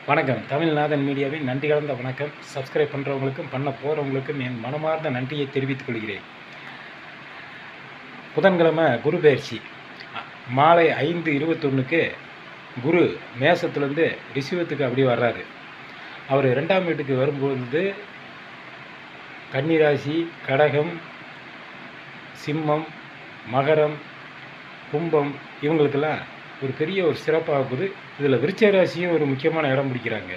வணக்கம். தமிழ்நாதன் மீடியாவின் நன்றி கலந்த வணக்கம். சப்ஸ்கிரைப் பண்ணுறவங்களுக்கும் பண்ண போகிறவங்களுக்கும் என் மனமார்ந்த நன்றியை தெரிவித்துக் கொள்கிறேன். புதன்கிழமை குரு பயிற்சி மாலை 5:21க்கு குரு மேசத்துலேருந்து ரிஷிவத்துக்கு அப்படி வர்றாரு. அவர் 2ஆம் வீட்டுக்கு வரும்பொழுது கன்னிராசி, கடகம், சிம்மம், மகரம், கும்பம் இவங்களுக்கெல்லாம் ஒரு பெரிய ஒரு சிறப்பாகுது. இதில் விருச்சிக ராசியும் ஒரு முக்கியமான இடம் பிடிக்கிறாங்க.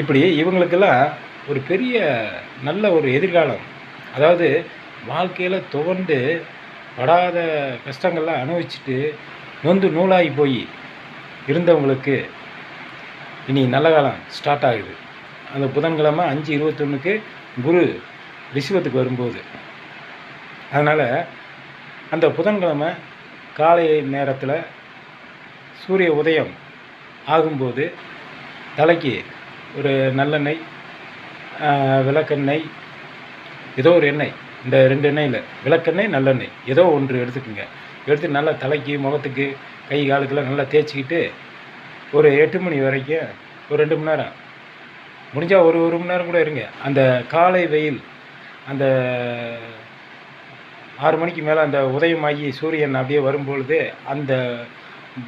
இப்படி இவங்களுக்கெல்லாம் ஒரு பெரிய நல்ல ஒரு எதிர்காலம், அதாவது வாழ்க்கையில் துவண்டு படாத கஷ்டங்கள்லாம் அனுபவிச்சுட்டு நொந்து நூலாகி போய் இருந்தவங்களுக்கு இனி நல்ல காலம் ஸ்டார்ட் ஆகுது. அந்த புதன்கிழமை 5:21க்கு குரு ரிஷிவத்துக்கு வரும்போது, அதனால் அந்த புதன்கிழமை காலை நேரத்தில் சூரிய உதயம் ஆகும்போது தலைக்கு ஒரு நல்லெண்ணெய், விளக்கெண்ணெய், ஏதோ ஒரு எண்ணெய், இந்த 2 எண்ணெயில் விளக்கெண்ணெய், நல்லெண்ணெய் ஏதோ ஒன்று எடுத்துக்கோங்க. எடுத்து நல்லா தலைக்கு, முகத்துக்கு, கை காலுக்கெல்லாம் நல்லா தேய்ச்சிக்கிட்டு ஒரு 8 மணி வரைக்கும் ஒரு 2 மணி நேரம், முடிஞ்சால் ஒரு மணி நேரம் கூட இருங்க. அந்த காலை வெயில், அந்த 6 மணிக்கு மேலே அந்த உதயமாகி சூரியன் அப்படியே வரும்பொழுது அந்த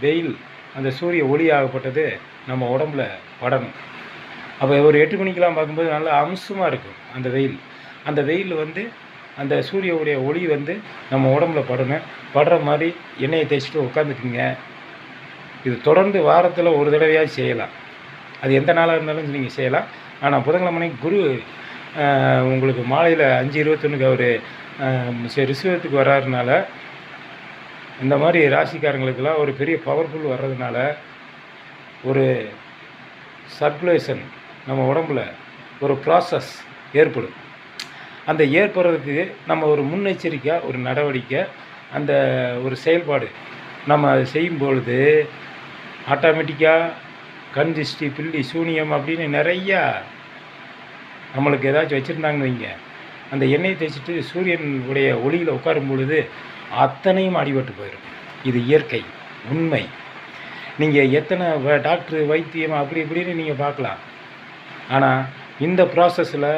வெயில், அந்த சூரிய ஒளி ஆகப்பட்டது நம்ம உடம்புல படணும். அப்போ ஒரு 8 மணிக்கெலாம் பார்க்கும்போது நல்லா அம்சமாக இருக்கும் அந்த வெயில். அந்த வெயில் அந்த சூரியனுடைய ஒளி நம்ம உடம்புல படணும். படுற மாதிரி எண்ணெயை தேய்ச்சிட்டு உட்காந்துக்குங்க. இது தொடர்ந்து வாரத்தில் ஒரு தடவையாக செய்யலாம். அது எந்த நாளாக இருந்தாலும் நீங்கள் செய்யலாம். ஆனால் புதன்கிழமை குரு உங்களுக்கு மாலையில் 5:21க்கு அவர் ரிஷிவத்துக்கு வர்றதுனால இந்த மாதிரி ராசிக்காரங்களுக்கெல்லாம் ஒரு பெரிய பவர்ஃபுல் வர்றதுனால ஒரு சர்க்குலேஷன் நம்ம உடம்புல ஒரு ப்ராசஸ் ஏற்படும். அந்த ஏற்படுறதுக்கு நம்ம ஒரு முன்னெச்சரிக்கை, ஒரு நடவடிக்கை, அந்த ஒரு செயல்பாடு நம்ம செய்யும் பொழுது ஆட்டோமேட்டிக்காக கண் திஷ்டி, பில்லி, சூனியம் அப்படின்னு நிறையா நம்மளுக்கு ஏதாச்சும் வச்சுருந்தாங்கன்னு வைங்க, அந்த எண்ணெயை தேய்ச்சிட்டு சூரியனுடைய ஒளியில் உட்காரும் பொழுது அத்தனையும் அடிபட்டு போயிடும். இது இயற்கை, உண்மை. நீங்கள் எத்தனை டாக்டரு, வைத்தியம் அப்படி இப்படின்னு நீங்கள் பார்க்கலாம். ஆனால் இந்த ப்ராசஸில்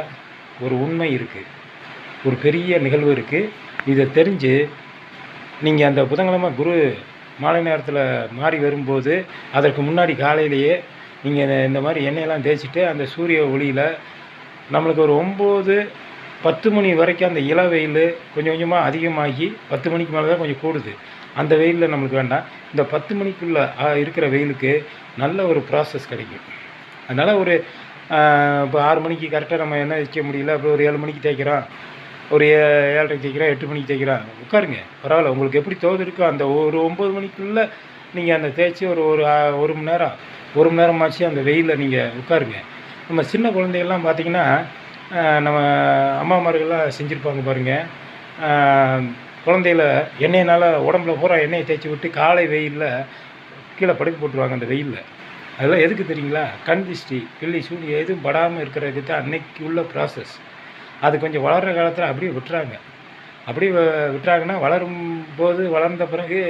ஒரு உண்மை இருக்குது, ஒரு பெரிய நிகழ்வு இருக்குது. இதை தெரிஞ்சு நீங்கள் அந்த புதன்கிழமை குரு மாலை நேரத்தில் மாறி வரும்போது அதற்கு முன்னாடி காலையிலேயே நீங்கள் இந்த மாதிரி எண்ணெயெல்லாம் தேய்ச்சிட்டு அந்த சூரிய ஒளியில் நம்மளுக்கு ஒரு 9-10 மணி வரைக்கும் அந்த இள வெயில் கொஞ்சம் கொஞ்சமாக அதிகமாகி 10 மணிக்கு மேலே தான் கொஞ்சம் கூடுது. அந்த வெயிலில் நம்மளுக்கு வேண்டாம். இந்த 10 மணிக்குள்ளே இருக்கிற வெயிலுக்கு நல்ல ஒரு ப்ராசஸ் கிடைக்கும். அதனால் ஒரு இப்போ 6 மணிக்கு கரெக்டாக நம்ம எண்ணெய் வைக்க முடியல, அப்புறம் ஒரு 7 மணிக்கு தேய்க்கிறோம், ஒரு 7:30க்கு தேய்க்கிறோம், 8 மணிக்கு தேய்க்கிறோம், உட்காருங்க, பரவாயில்ல. உங்களுக்கு எப்படி தோது இருக்கோ அந்த ஒரு 9 மணிக்குள்ளே நீங்கள் அந்த தேய்ச்சி ஒரு மணி நேரம், 1 மணி நேரமாச்சு அந்த வெயிலில் நீங்கள் உட்காருங்க. நம்ம சின்ன குழந்தைகள்லாம் பார்த்திங்கன்னா, நம்ம அம்மாமார்கள்லாம் செஞ்சுருப்பாங்க பாருங்கள். குழந்தையில எண்ணெயினால் உடம்புல பூரா எண்ணெயை தேய்ச்சி விட்டு காலை வெயிலில் கீழே படுக்க போட்டுருவாங்க அந்த வெயிலில். அதெல்லாம் எதுக்கு தெரியுங்களா? கண் திஷ்டி, பில்லி, சூனியம் எதுவும் படாமல் இருக்கிறதுக்கு தான் அன்னைக்கு உள்ள ப்ராசஸ். அது கொஞ்சம் வளர்கிற காலத்தில் அப்படியே விட்டுறாங்க. அப்படியே விட்டுறாங்கன்னா வளரும்போது, வளர்ந்த பிறகு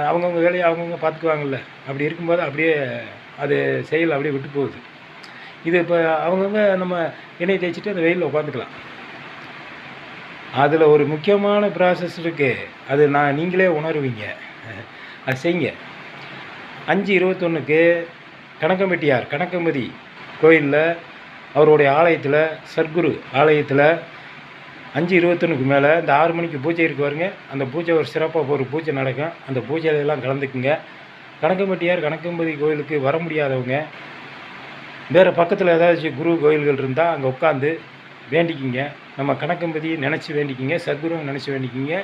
அவங்கவுங்க வேலையை அவங்கவுங்க பார்த்துக்குவாங்கள்ல. அப்படி இருக்கும்போது அப்படியே அது செயல் அப்படியே விட்டு போகுது. இது இப்போ அவங்கவுங்க நம்ம எண்ணெயை தேய்ச்சிட்டு அந்த வெயிலில் உட்காந்துக்கலாம். அதில் ஒரு முக்கியமான ப்ராசஸ் இருக்குது. அது நீங்களே உணருவீங்க. அது செய்யுங்க. 5:21க்கு கணக்கம்பட்டியார் கணக்கம்பதி கோயிலில் அவருடைய ஆலயத்தில், சர்க்குரு ஆலயத்தில் 5:21க்கு மேலே இந்த 6 மணிக்கு பூஜை இருக்கு பாருங்க. அந்த பூஜை ஒரு சிறப்பாக ஒரு பூஜை நடக்கும். அந்த பூஜையிலெல்லாம் கலந்துக்குங்க. கணக்கம்பட்டியார் கணக்கம்பதி கோயிலுக்கு வர முடியாதவங்க வேறு பக்கத்தில் ஏதாச்சும் குரு கோயில்கள் இருந்தால் அங்கே உட்காந்து வேண்டிக்கிங்க. நம்ம கணக்கம்பதியை நினச்சி வேண்டிக்கிங்க, சத்குருவை நினச்சி வேண்டிக்கிங்க.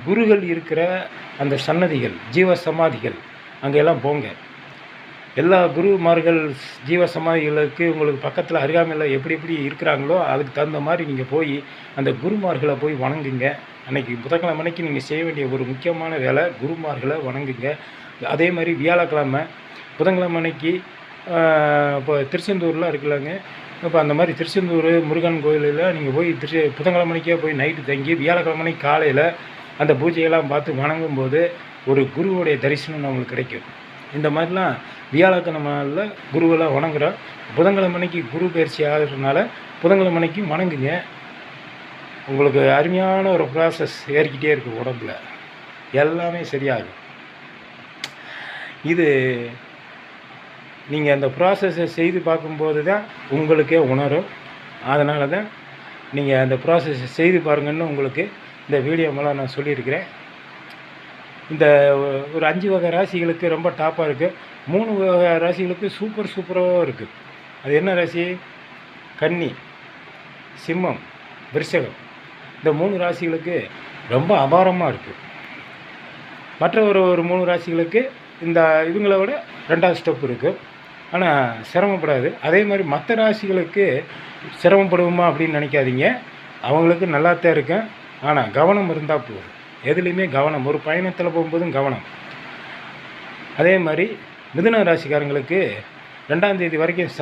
குருகள் இருக்கிற அந்த சன்னதிகள், ஜீவ சமாதிகள் அங்கெல்லாம் போங்க. எல்லா குருமார்கள் ஜீவ சமாதிகளுக்கு உங்களுக்கு பக்கத்தில் அருகாமையில் எப்படி எப்படி இருக்கிறாங்களோ அதுக்கு தகுந்த மாதிரி நீங்கள் போய் அந்த குருமார்களை போய் வணங்குங்க. அன்றைக்கி புதன்கிழமை அன்னைக்கு நீங்கள் செய்ய வேண்டிய ஒரு முக்கியமான வேலை குருமார்களை வணங்குங்க. அதே மாதிரி வியாழக்கிழமை, புதன்கிழமை அன்னைக்கு இப்போ திருச்செந்தூர்லாம் இருக்குல்லங்க, இப்போ அந்த மாதிரி திருச்செந்தூர் முருகன் கோயிலில் நீங்கள் போய் புதன்கிழமை அன்னைக்கே போய் நைட்டு தங்கி வியாழக்கிழமை அன்னைக்கு காலையில் அந்த பூஜையெல்லாம் பார்த்து வணங்கும்போது ஒரு குருவுடைய தரிசனம் நம்மளுக்கு கிடைக்கும். இந்த மாதிரிலாம் வியாழக்கிழமையில் குருவெல்லாம் வணங்குறோம். புதன்கிழமைக்கு குரு பயிற்சி ஆகிறதுனால புதன்கிழமைக்கு வணங்குங்க. உங்களுக்கு அருமையான ஒரு ப்ராசஸ் ஏறிக்கிட்டே இருக்குது உடம்புல, எல்லாமே சரியாகும். இது நீங்கள் அந்த ப்ராசஸை செய்து பார்க்கும்போது தான் உங்களுக்கே உணரும். அதனால தான் நீங்கள் அந்த ப்ராசஸை செய்து பாருங்கன்னு உங்களுக்கு இந்த வீடியோ மூலம் நான் சொல்லியிருக்கிறேன். இந்த ஒரு 5 வகை ராசிகளுக்கு ரொம்ப டாப்பாக இருக்குது. 3 வகை ராசிகளுக்கு சூப்பராக இருக்குது. அது என்ன ராசி? கன்னி, சிம்மம், விருஷகம். இந்த 3 ராசிகளுக்கு ரொம்ப அபாரமாக இருக்குது. மற்ற ஒரு 3 ராசிகளுக்கு இந்த இவங்கள விட 2வது ஸ்டெப் இருக்குது. ஆனால் சிரமப்படாது. அதே மாதிரி மற்ற ராசிகளுக்கு சிரமப்படுவோமா அப்படின்னு நினைக்காதீங்க. அவங்களுக்கு நல்லாத்தான் இருக்கும். ஆனால் கவனம் இருந்தால் போதும். எதுலேயுமே கவனம், ஒரு பயணத்தில் போகும்போதும் கவனம். அதே மாதிரி மிதுன ராசிக்காரங்களுக்கு 2ஆம் தேதி வரைக்கும்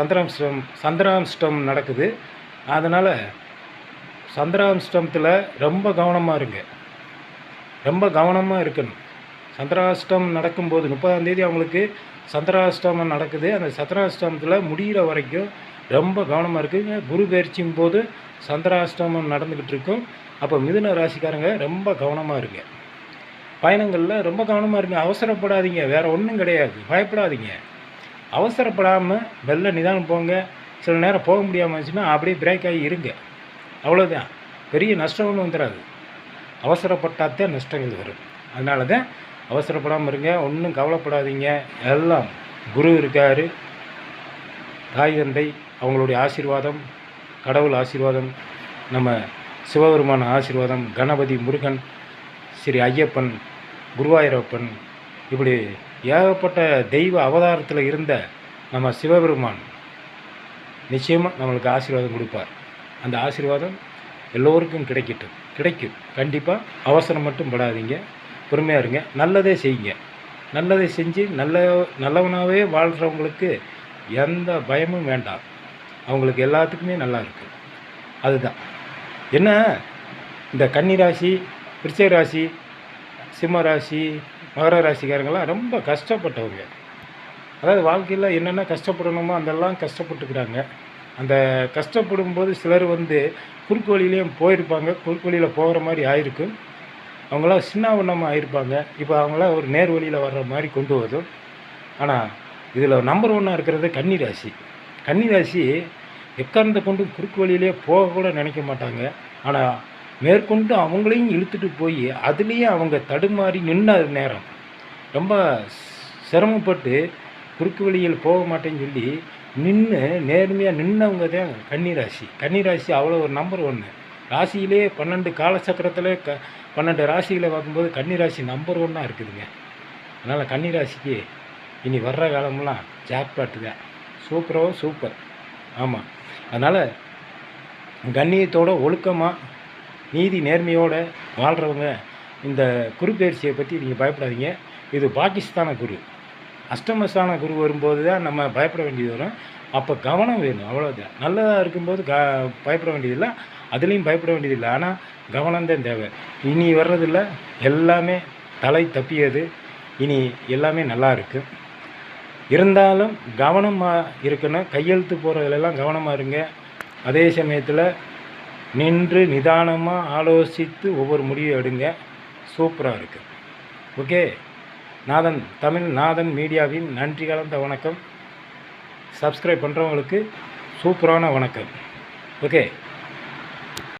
சந்திராஷ்டம் நடக்குது. அதனால் சந்திராஷ்டமத்தில் ரொம்ப கவனமாக இருங்க, ரொம்ப கவனமாக இருக்கணும். சந்திராஷ்டம் நடக்கும்போது 30ஆம் தேதி அவங்களுக்கு சந்திராஷ்டமம் நடக்குது. அந்த சந்திராஷ்டமத்தில் முடிகிற வரைக்கும் ரொம்ப கவனமாக இருக்குங்க. குரு பயிற்சியும் போது சந்திராஷ்டமம் நடந்துக்கிட்டு இருக்கும். அப்போ மிதுன ராசிக்காரங்க ரொம்ப கவனமாக இருங்க. பயணங்களில் ரொம்ப கவனமாக இருங்க. அவசரப்படாதீங்க, வேறு ஒன்றும் கிடையாது. பயப்படாதீங்க. அவசரப்படாமல் மெல்ல நிதானம் போங்க. சில நேரம் போக முடியாமல் இருந்துச்சுன்னா அப்படியே பிரேக் ஆகி இருங்க. அவ்வளோதான். பெரிய நஷ்டம் ஒன்றும் வந்துடாது. அவசரப்பட்டால் நஷ்டங்கள் வரும். அதனால தான் அவசரப்படாமல் இருங்க. ஒன்றும் கவலைப்படாதீங்க. எல்லாம் குரு இருக்கார், தாய் தந்தை அவங்களுடைய ஆசீர்வாதம், கடவுள் ஆசீர்வாதம், நம்ம சிவபெருமான ஆசீர்வாதம், கணபதி, முருகன், ஸ்ரீ ஐயப்பன், குருவாயூரப்பன், இப்படி ஏகப்பட்ட தெய்வ அவதாரத்தில் இருந்த நம்ம சிவபெருமான் நிச்சயமாக நம்மளுக்கு ஆசீர்வாதம் கொடுப்பார். அந்த ஆசீர்வாதம் எல்லோருக்கும் கிடைக்கும். கண்டிப்பாக அவசரம் மட்டும் படாதீங்க. பொறுமையாக இருங்க. நல்லதே செய்யுங்க. நல்லதை செஞ்சு நல்லவனாகவே வாழ்கிறவங்களுக்கு எந்த பயமும் வேண்டாம். அவங்களுக்கு எல்லாத்துக்குமே நல்லா இருக்குது. அதுதான் என்ன, இந்த கன்னி ராசி, விருச்சிக ராசி, சிம்ம ராசி, மகர ராசிக்காரங்களாம் ரொம்ப கஷ்டப்பட்டவங்க. அதாவது வாழ்க்கையில் என்னென்ன கஷ்டப்படணுமோ அதெல்லாம் கஷ்டப்பட்டுக்கிறாங்க. அந்த கஷ்டப்படும்போது சிலர் குறுக்கு வழியிலையும் போயிருப்பாங்க. குறுக்கு வழியில் போகிற மாதிரி ஆயிருக்கும். அவங்களாம் சின்ன வண்ணமாக ஆயிருப்பாங்க. இப்போ அவங்களாம் ஒரு நேர் வழியில் வர்ற மாதிரி கொண்டு வரும். ஆனால் இதில் நம்பர் 1 இருக்கிறது கன்னி ராசி. கன்னி ராசி எக்காரணத்தை கொண்டு குறுக்கு வழியிலே போக கூட நினைக்க மாட்டாங்க. ஆனால் மேற்கொண்டு அவங்களையும் இழுத்துட்டு போய் அதுலேயே அவங்க தடுமாறி நின்ன நேரம் ரொம்ப சிரமப்பட்டு குறுக்கு வழியில் போக மாட்டேன்னு சொல்லி நின்று நேர்மையாக நின்னவங்க தான் கன்னிராசி. கன்னிராசி அவ்வளோ ஒரு நம்பர் 1 ராசியிலே 12 காலச்சக்கரத்தில் 12 ராசிகளை பார்க்கும்போது கன்னிராசி நம்பர் 1 இருக்குதுங்க. அதனால் கன்னிராசிக்கு இனி வர்ற காலமெல்லாம் ஜாக்பாட்டு தான். சூப்பர். ஆமாம். அதனால் கண்ணியத்தோட ஒழுக்கமாக நீதி நேர்மையோடு வாழ்கிறவங்க இந்த குரு பயிற்சியை பற்றி நீங்கள் பயப்படாதீங்க. இது பாகிஸ்தான குரு, அஷ்டமஸ்தான குரு வரும்போது தான் நம்ம பயப்பட வேண்டியது வரும். அப்போ கவனம் வேணும், அவ்வளோதான். நல்லதாக இருக்கும்போது பயப்பட வேண்டியதில்லை, அதுலேயும் பயப்பட வேண்டியதில்லை. ஆனால் கவனம்தான் தேவை. இனி வர்றதில்ல, எல்லாமே தலை தப்பியது. இனி எல்லாமே நல்லா இருக்குது. இருந்தாலும் கவனமாக இருக்கணும். கையெழுத்து போகிறதுலாம் கவனமாக இருங்க. அதே சமயத்தில் நின்று நிதானமாக ஆலோசித்து ஒவ்வொரு முடிவு எடுங்க. சூப்பராக இருக்குது. ஓகே. நாதன் மீடியாவின் நன்றி கலந்த வணக்கம். சப்ஸ்கிரைப் பண்ணுறவங்களுக்கு சூப்பரான வணக்கம். ஓகே.